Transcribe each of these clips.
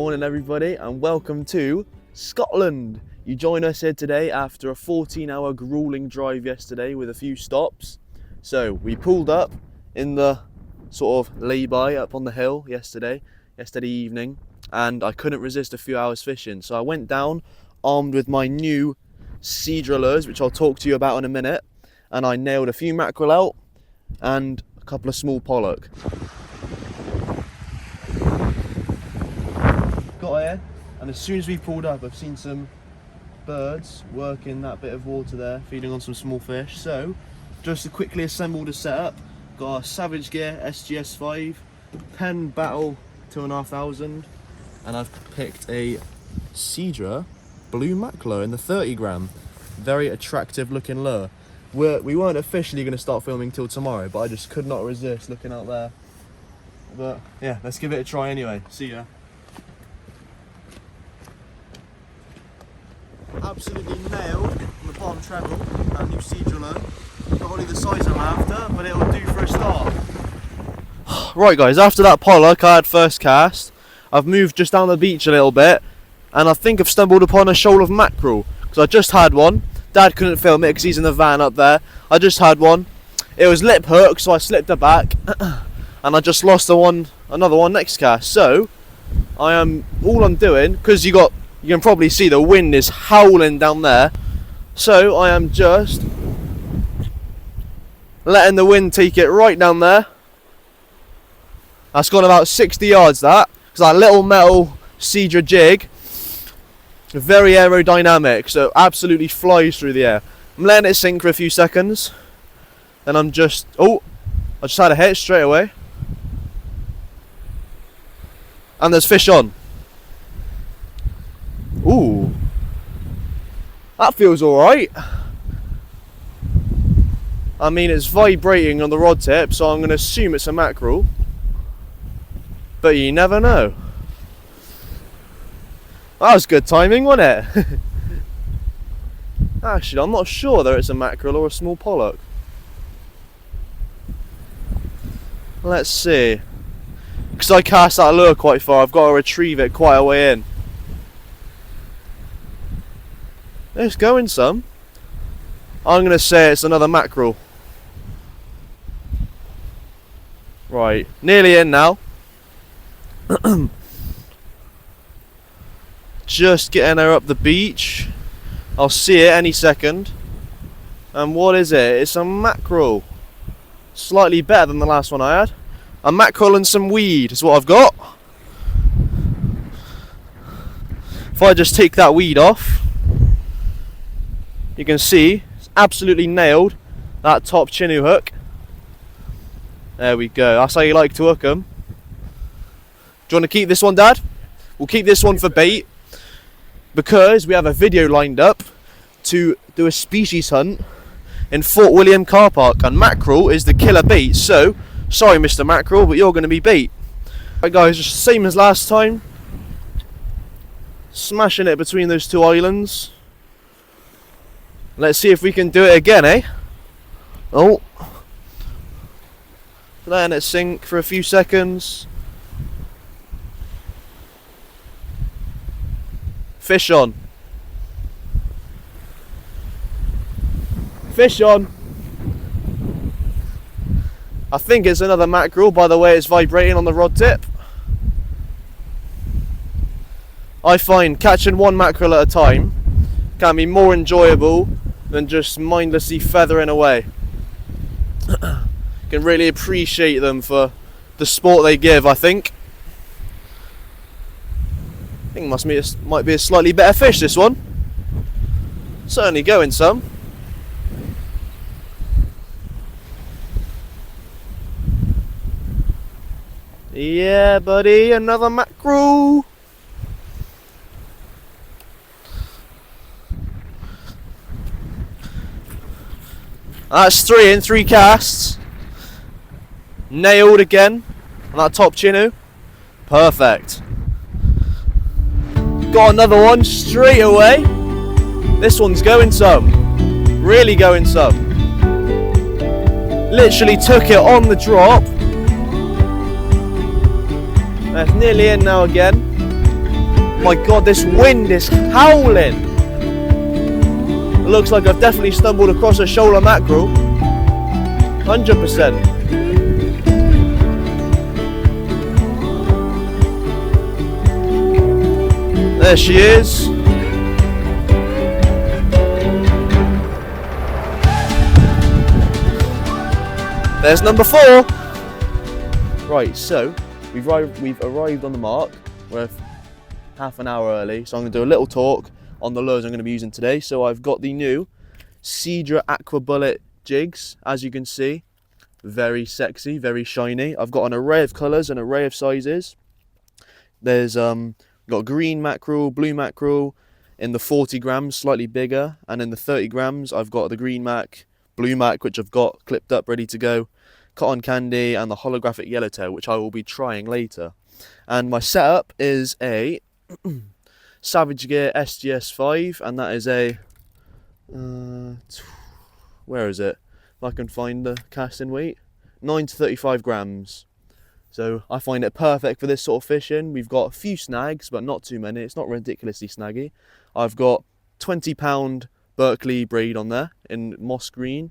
morning everybody and welcome to Scotland. You join us here today after a 14-hour grueling drive yesterday with a few stops. So we pulled up in the sort of lay-by up on the hill yesterday evening, and I couldn't resist a few hours fishing. So I went down armed with my new SEADRA lures, which I'll talk to you about in a minute, and I nailed a few mackerel out and a couple of small pollock. Got here, and as soon as we pulled up, I've seen some birds working that bit of water there, feeding on some small fish. So just to quickly assemble the setup, got a Savage Gear SGS5, Penn Battle 2500, and I've picked a SEADRA blue mackerel in the 30 gram. Very attractive looking lure. We weren't officially going to start filming till tomorrow, but I just could not resist looking out there. But yeah, let's give it a try anyway. See ya. Absolutely nailed on the bottom treble, that new SEADRA lure. Not only the size I'm after, but it'll do for a start. Right guys, after that pollock I had first cast, I've moved just down the beach a little bit, and I think I've stumbled upon a shoal of mackerel, because I just had one. Dad couldn't film it because he's in the van up there. I just had one. It was lip hook, so I slipped her back, and I just lost another one next cast. So all I'm doing, because you can probably see the wind is howling down there, so I am just letting the wind take it right down there. That's gone about 60 yards, that, because that little metal SEADRA jig, very aerodynamic, so absolutely flies through the air. I'm letting it sink for a few seconds, then I just had a hit straight away, and there's fish on. Ooh, that feels alright. I mean, it's vibrating on the rod tip, so I'm going to assume it's a mackerel, but you never know. That was good timing, wasn't it? Actually, I'm not sure whether it's a mackerel or a small pollock. Let's see. Because I cast that lure quite far, I've got to retrieve it quite a way in. It's going some. I'm going to say it's another mackerel. Right, nearly in now. Just getting her up the beach. I'll see it any second. And what is it? It's a mackerel. Slightly better than the last one I had. A mackerel and some weed is what I've got. If I just take that weed off, you can see it's absolutely nailed that top chinu hook. There we go. That's how you like to hook them. Do you want to keep this one, Dad? We'll keep this one for bait, because we have a video lined up to do a species hunt in Fort William car park, and mackerel is the killer bait. So, sorry Mr. Mackerel, but you're going to be bait. Right guys, just same as last time. Smashing it between those two islands. Let's see if we can do it again, eh? Oh. Letting it sink for a few seconds. Fish on. Fish on. I think it's another mackerel by the way it's vibrating on the rod tip. I find catching one mackerel at a time can be more enjoyable than just mindlessly feathering away. Can really appreciate them for the sport they give, I think. I think might be a slightly better fish, this one. Certainly going some. Yeah, buddy, another mackerel. That's 3 in 3 casts. Nailed again on that top chinu. Perfect. Got another one straight away. This one's going some. Really going some. Literally took it on the drop. That's nearly in now again. my god, this wind is howling. It looks like I've definitely stumbled across a shoal of mackerel. 100%. There she is. There's number 4. Right, so we've arrived on the mark. We're half an hour early, so I'm going to do a little talk on the lures I'm going to be using today. So I've got the new SEADRA Aqua Bullet jigs, as you can see. Very sexy, very shiny. I've got an array of colours, an array of sizes. There's got green mackerel, blue mackerel in the 40 grams, slightly bigger, and in the 30 grams I've got the green mac, blue mac, which I've got clipped up ready to go, cotton candy, and the holographic yellowtail, which I will be trying later. And my setup is a Savage Gear SGS5, and that is a where is it? If I can find the casting weight, 9 to 35 grams. So I find it perfect for this sort of fishing. We've got a few snags, but not too many. It's not ridiculously snaggy. I've got 20-pound Berkeley braid on there in moss green,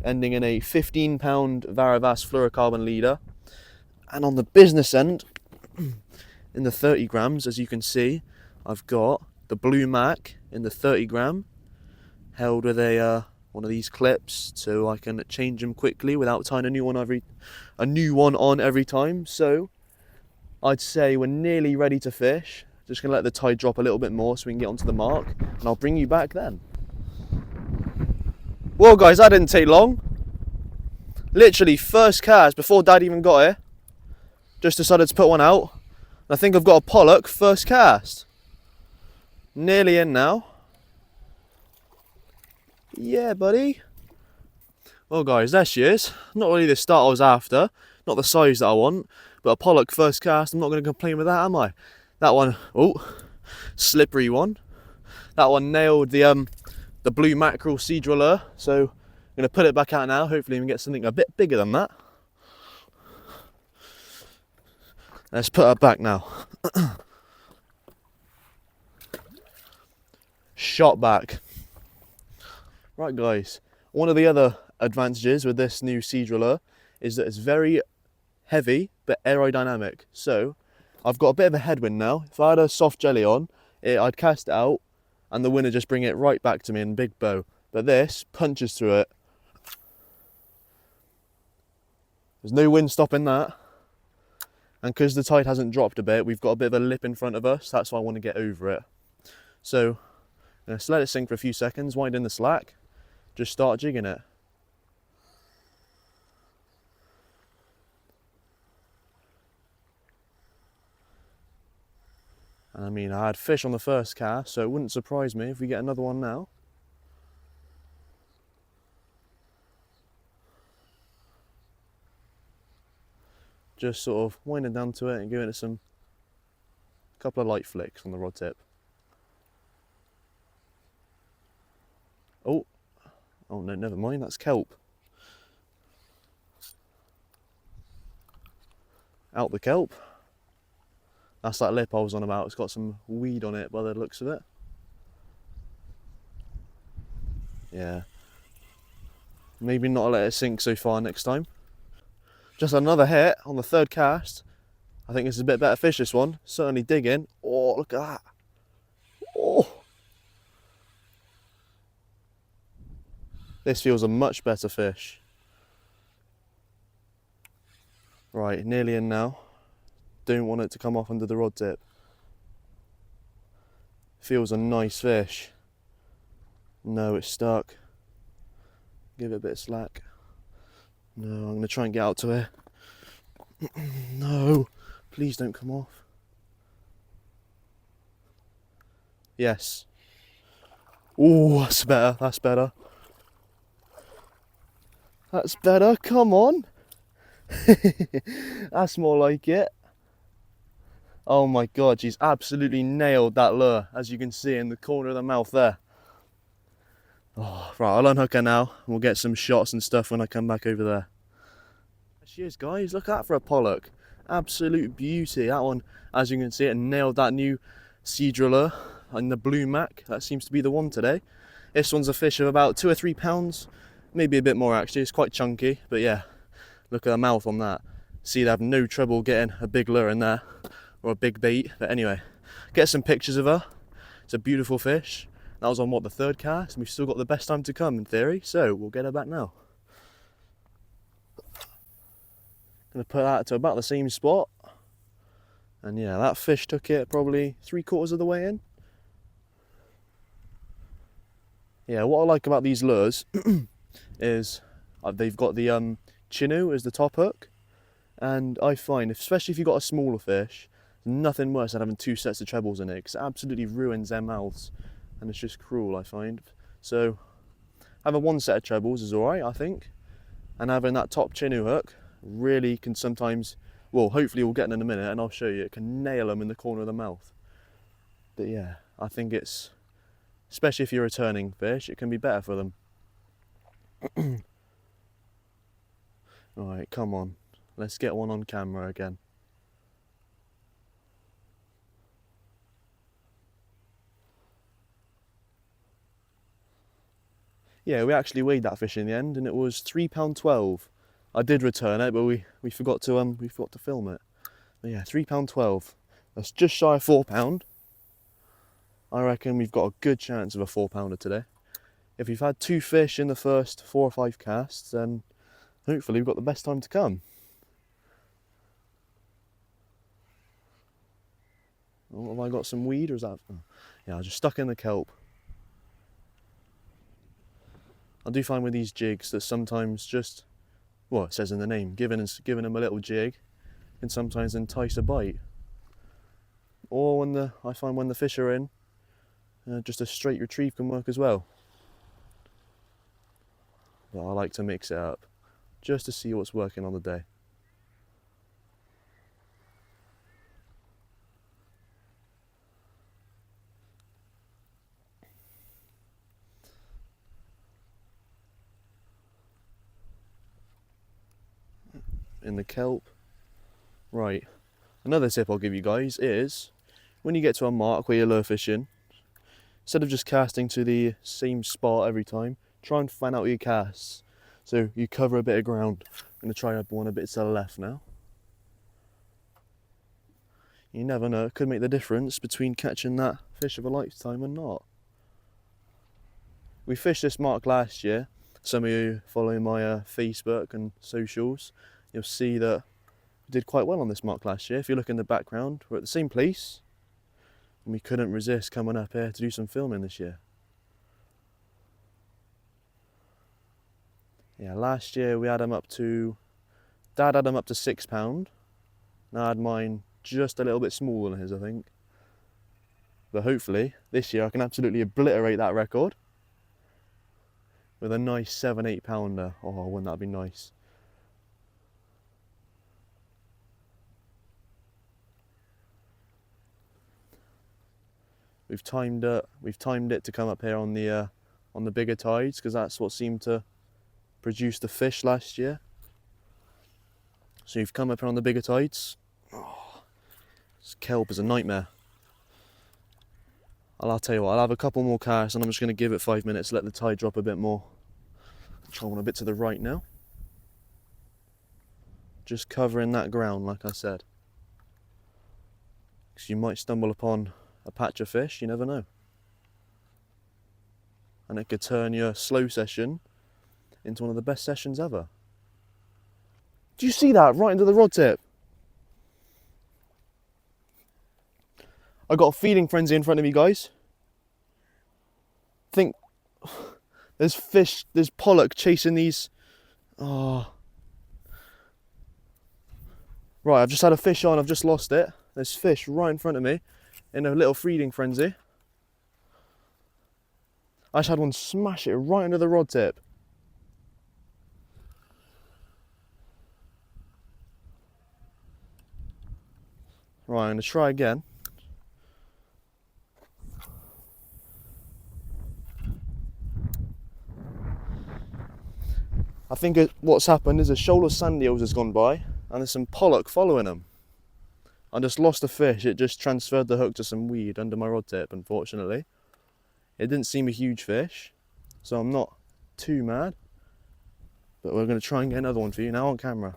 ending in a 15-pound Varavas fluorocarbon leader. And on the business end, in the 30 grams, as you can see, I've got the blue mac in the 30 gram, held with a one of these clips, so I can change them quickly without tying a new one on every time. So I'd say we're nearly ready to fish. Just gonna let the tide drop a little bit more so we can get onto the mark, and I'll bring you back then. Well guys, that didn't take long. Literally first cast before Dad even got here. Just decided to put one out. I think I've got a pollack first cast. Nearly in now. Yeah, buddy. Well guys, there she is. Not really the start I was after, not the size that I want, but a pollack first cast. I'm not going to complain with that, am I? That one, oh, slippery one. That one nailed the blue mackerel SEADRA lure, so I'm going to put it back out now. Hopefully we can get something a bit bigger than that. Let's put her back now. Shot back. Right guys, one of the other advantages with this new SEADRA lure is that it's very heavy but aerodynamic. So I've got a bit of a headwind now. If I had a soft jelly on, I'd cast it out and the wind would just bring it right back to me in big bow. But this punches through it. There's no wind stopping that. And because the tide hasn't dropped a bit, we've got a bit of a lip in front of us. That's why I want to get over it. So let's let it sink for a few seconds, wind in the slack, just start jigging it. And I mean, I had fish on the first cast, so it wouldn't surprise me if we get another one now. Just sort of winding down to it and giving it a couple of light flicks on the rod tip. Oh no, never mind, that's kelp. Out the kelp. That's that lip I was on about. It's got some weed on it by the looks of it. Yeah. Maybe not let it sink so far next time. Just another hit on the third cast. I think this is a bit better fish, this one. Certainly digging. Oh, look at that. Oh. This feels a much better fish. Right, nearly in now. Don't want it to come off under the rod tip. Feels a nice fish. No, it's stuck. Give it a bit of slack. No, I'm going to try and get out to it. No, please don't come off. Yes. Oh, that's better, that's better. That's better, come on. That's more like it. Oh my god, she's absolutely nailed that lure, as you can see in the corner of the mouth there. Oh, right, I'll unhook her now, and we'll get some shots and stuff when I come back over there. There she is, guys, look at that for a pollack. Absolute beauty. That one, as you can see, it nailed that new SEADRA and the blue mac. That seems to be the one today. This one's a fish of about 2 or 3 pounds, maybe a bit more actually. It's quite chunky, but yeah, look at the mouth on that. See, they have no trouble getting a big lure in there or a big bait. But anyway, get some pictures of her. It's a beautiful fish. That was on what, the 3rd cast, and we've still got the best time to come in theory, so we'll get her back now. Gonna put that to about the same spot, and yeah, that fish took it probably 3/4 of the way in. Yeah, what I like about these lures is they've got the chinu as the top hook, and I find, especially if you've got a smaller fish, nothing worse than having 2 sets of trebles in it, because it absolutely ruins their mouths, and it's just cruel, I find. So having 1 set of trebles is alright, I think, and having that top chinu hook really can sometimes, well, hopefully we'll get in a minute and I'll show you, it can nail them in the corner of the mouth. But yeah, I think it's, especially if you're a returning fish, it can be better for them. Alright, come on, let's get one on camera again. Yeah, we actually weighed that fish in the end, and it was £3.12. I did return it, but we forgot to film it. But yeah, £3.12. That's just shy of £4. I reckon we've got a good chance of a 4-pounder today. If we've had 2 fish in the first 4 or 5 casts, then hopefully we've got the best time to come. Oh, have I got some weed, or is that? Oh, yeah, I just stuck in the kelp. I do find with these jigs that sometimes just, well, it says in the name, giving them a little jig can sometimes entice a bite. Or I find when the fish are in, just a straight retrieve can work as well. But I like to mix it up, just to see what's working on the day. In the kelp. Right, another tip I'll give you guys is, when you get to a mark where you're lure fishing, instead of just casting to the same spot every time, try and fan out your casts. So you cover a bit of ground. I'm going to try one a bit to the left now. You never know, it could make the difference between catching that fish of a lifetime or not. We fished this mark last year. Some of you following my Facebook and socials, you'll see that we did quite well on this mark last year. If you look in the background, we're at the same place, and we couldn't resist coming up here to do some filming this year. Yeah, last year we had them up to, Dad had them up to £6. Now I had mine just a little bit smaller than his, I think. But hopefully this year I can absolutely obliterate that record with a nice 7-8 pounder. Oh, wouldn't that be nice? We've timed it to come up here on the bigger tides, because that's what seemed to produce the fish last year. So you've come up here on the bigger tides. Oh, this kelp is a nightmare. I'll tell you what, I'll have a couple more casts and I'm just going to give it 5 minutes, let the tide drop a bit more. Try one a bit to the right now. Just covering that ground, like I said. Because you might stumble upon a patch of fish, you never know. And it could turn your slow session into one of the best sessions ever. Do you see that? Right into the rod tip. I got a feeding frenzy in front of me, guys. Think there's fish, there's pollack chasing these. Oh. Right, I've just had a fish on, I've just lost it. There's fish right in front of me in a little feeding frenzy. I just had one smash it right into the rod tip. Right, I'm going to try again. I think what's happened is a shoal of sand eels has gone by and there's some pollack following them. I just lost a fish. It just transferred the hook to some weed under my rod tip, unfortunately. It didn't seem a huge fish, so I'm not too mad. But we're going to try and get another one for you now on camera.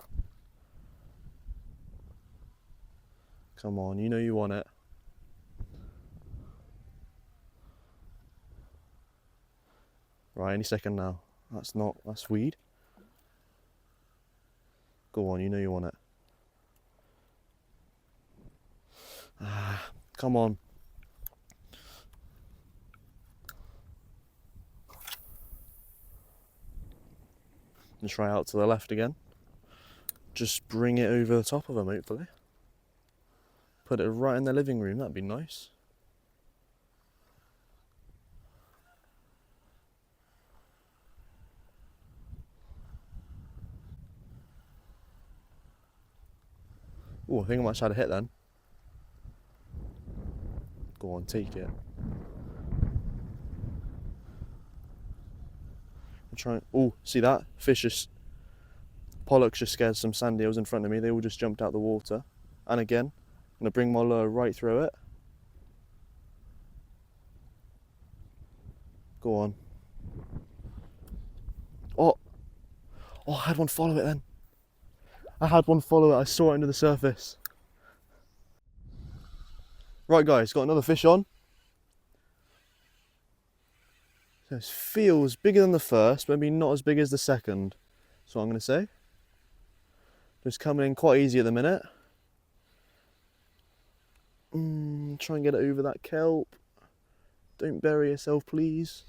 Come on, you know you want it. Right, any second now. That's weed. Go on, you know you want it. Come on. And try out to the left again. Just bring it over the top of them, hopefully. Put it right in the living room, that'd be nice. Oh, I think I might have had a hit then. Go on, take it. I'm trying. Oh, see that? Fish just. Pollocks just scared some sand eels in front of me. They all just jumped out the water. And again, I'm going to bring my lure right through it. Go on. Oh, I had one follow it then. I had one follow it. I saw it under the surface. Right, guys, got another fish on. This feels bigger than the first, maybe not as big as the second. That's what I'm going to say. Just coming in quite easy at the minute. Try and get it over that kelp. Don't bury yourself, please.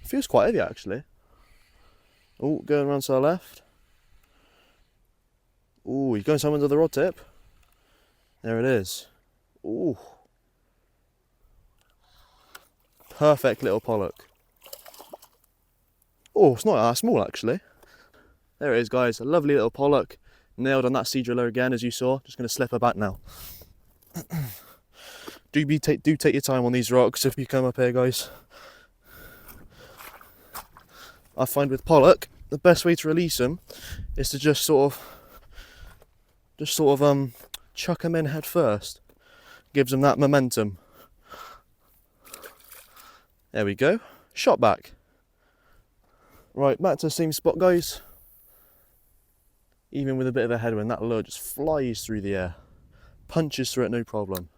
Feels quite heavy, actually. Oh, going around to the left. Oh, he's going somewhere to the rod tip. There it is. Oh. Perfect little pollock. Oh, it's not that small, actually. There it is, guys. A lovely little pollock. Nailed on that SEADRA lure again, as you saw. Just going to slip her back now. Do take your time on these rocks if you come up here, guys. I find with pollock, the best way to release them is to just sort of chuck them in head first. Gives them that momentum. There we go. Shot back. Right, back to the same spot, guys. Even with a bit of a headwind, that lure just flies through the air. Punches through it, no problem.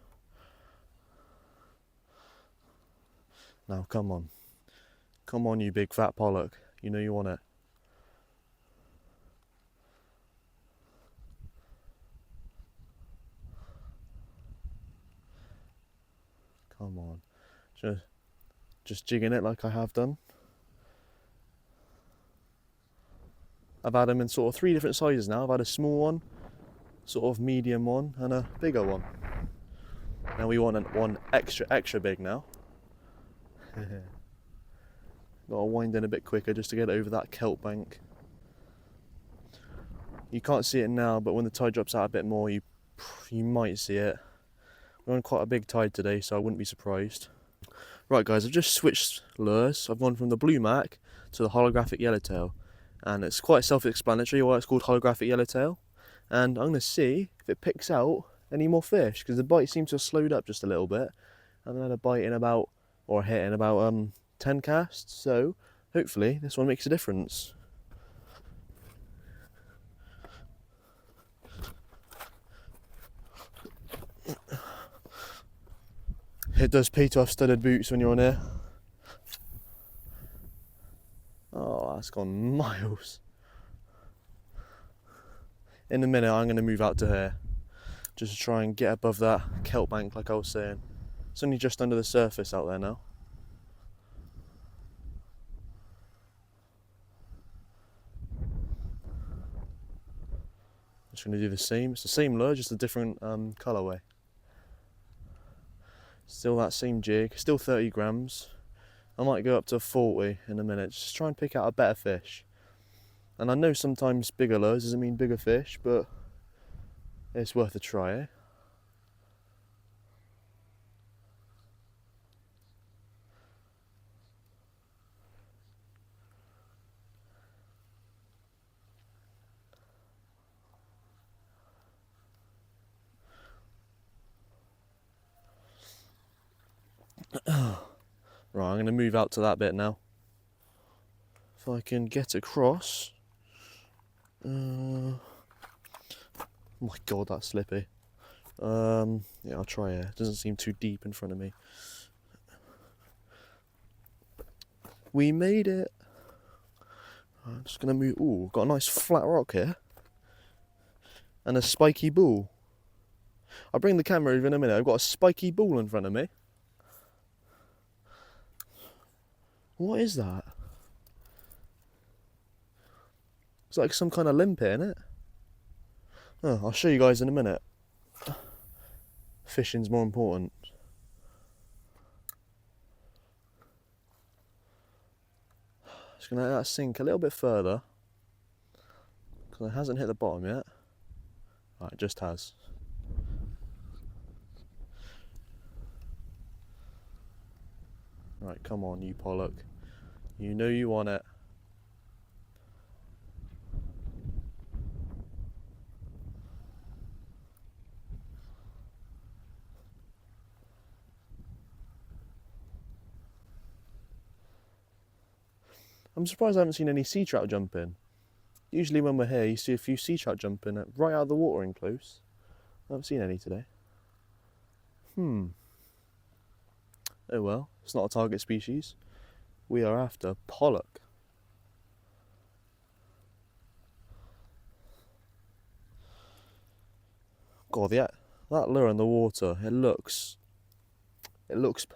Now, come on. Come on, you big fat pollock. You know you want it. Come on. Just jigging it like I have done. I've had them in sort of 3 different sizes now. I've had a small one, sort of medium one, and a bigger one. Now we want one extra big now. Gotta wind in a bit quicker just to get it over that kelp bank. You can't see it now, but when the tide drops out a bit more, you might see it. We're on quite a big tide today, so I wouldn't be surprised. Right, guys, I've just switched lures. I've gone from the blue mac to the holographic yellowtail. And it's quite self-explanatory why it's called holographic yellowtail. And I'm going to see if it picks out any more fish, because the bite seems to have slowed up just a little bit. I haven't had a bite in about, or a hit in about 10 casts, so hopefully this one makes a difference. It does pay to have studded boots when you're on here. Oh, that's gone miles. In a minute I'm going to move out to here, just to try and get above that kelp bank like I was saying. It's only just under the surface out there now. Just going to do the same. It's the same lure, just a different colourway. Still that same jig, still 30 grams. I might go up to 40 in a minute, just try and pick out a better fish. And I know sometimes bigger lures doesn't mean bigger fish, but it's worth a try, eh? Right, I'm going to move out to that bit now. If I can get across. Oh my god, that's slippy. Yeah, I'll try it. It doesn't seem too deep in front of me. We made it. I'm just going to move. Ooh, got a nice flat rock here. And a spiky ball. I'll bring the camera over in a minute. I've got a spiky ball in front of me. What is that? It's like some kind of limpet, isn't it? Oh, I'll show you guys in a minute. Fishing's more important. Just going to let that sink a little bit further. Because it hasn't hit the bottom yet. Right, it just has. Right, come on, you pollock. You know you want it. I'm surprised I haven't seen any sea trout jumping. Usually when we're here, you see a few sea trout jumping right out of the water in close. I haven't seen any today. Oh well, it's not a target species. We are after pollack. God, yeah, that lure in the water, it looks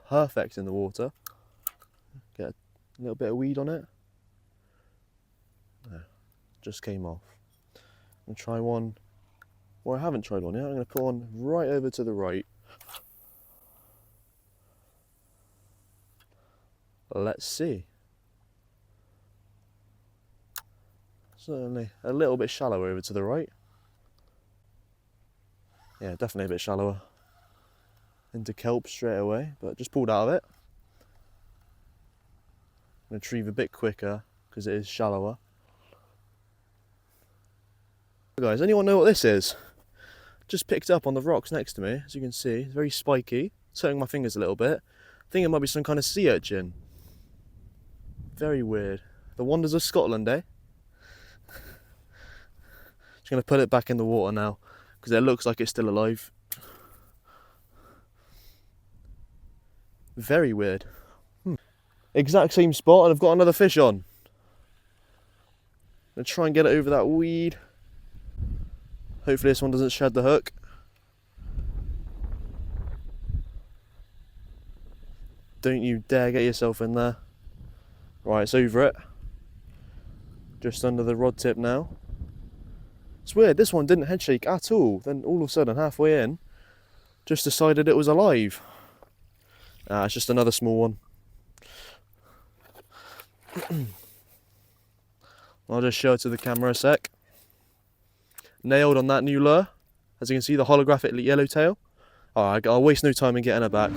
perfect in the water. Get a little bit of weed on it. No, just came off. I'm going to try one. Well, I haven't tried one yet. I'm going to put one right over to the right. Let's see. Certainly a little bit shallower over to the right. Yeah, definitely a bit shallower. Into kelp straight away, but just pulled out of it. I'm going to retrieve a bit quicker because it is shallower. Guys, anyone know what this is? Just picked up on the rocks next to me, as you can see. It's very spiky. It's hurting my fingers a little bit. I think it might be some kind of sea urchin. Very weird. The wonders of Scotland, eh? Just going to put it back in the water now, because it looks like it's still alive. Very weird. Exact same spot, and I've got another fish on. I'm going to try and get it over that weed. Hopefully this one doesn't shed the hook. Don't you dare get yourself in there. Right, it's over it. Just under the rod tip now. It's weird, this one didn't head shake at all. Then all of a sudden, halfway in, just decided it was alive. Ah, it's just another small one. I'll just show it to the camera a sec. Nailed on that new lure. As you can see, the holographic yellowtail. Alright, I'll waste no time in getting her back.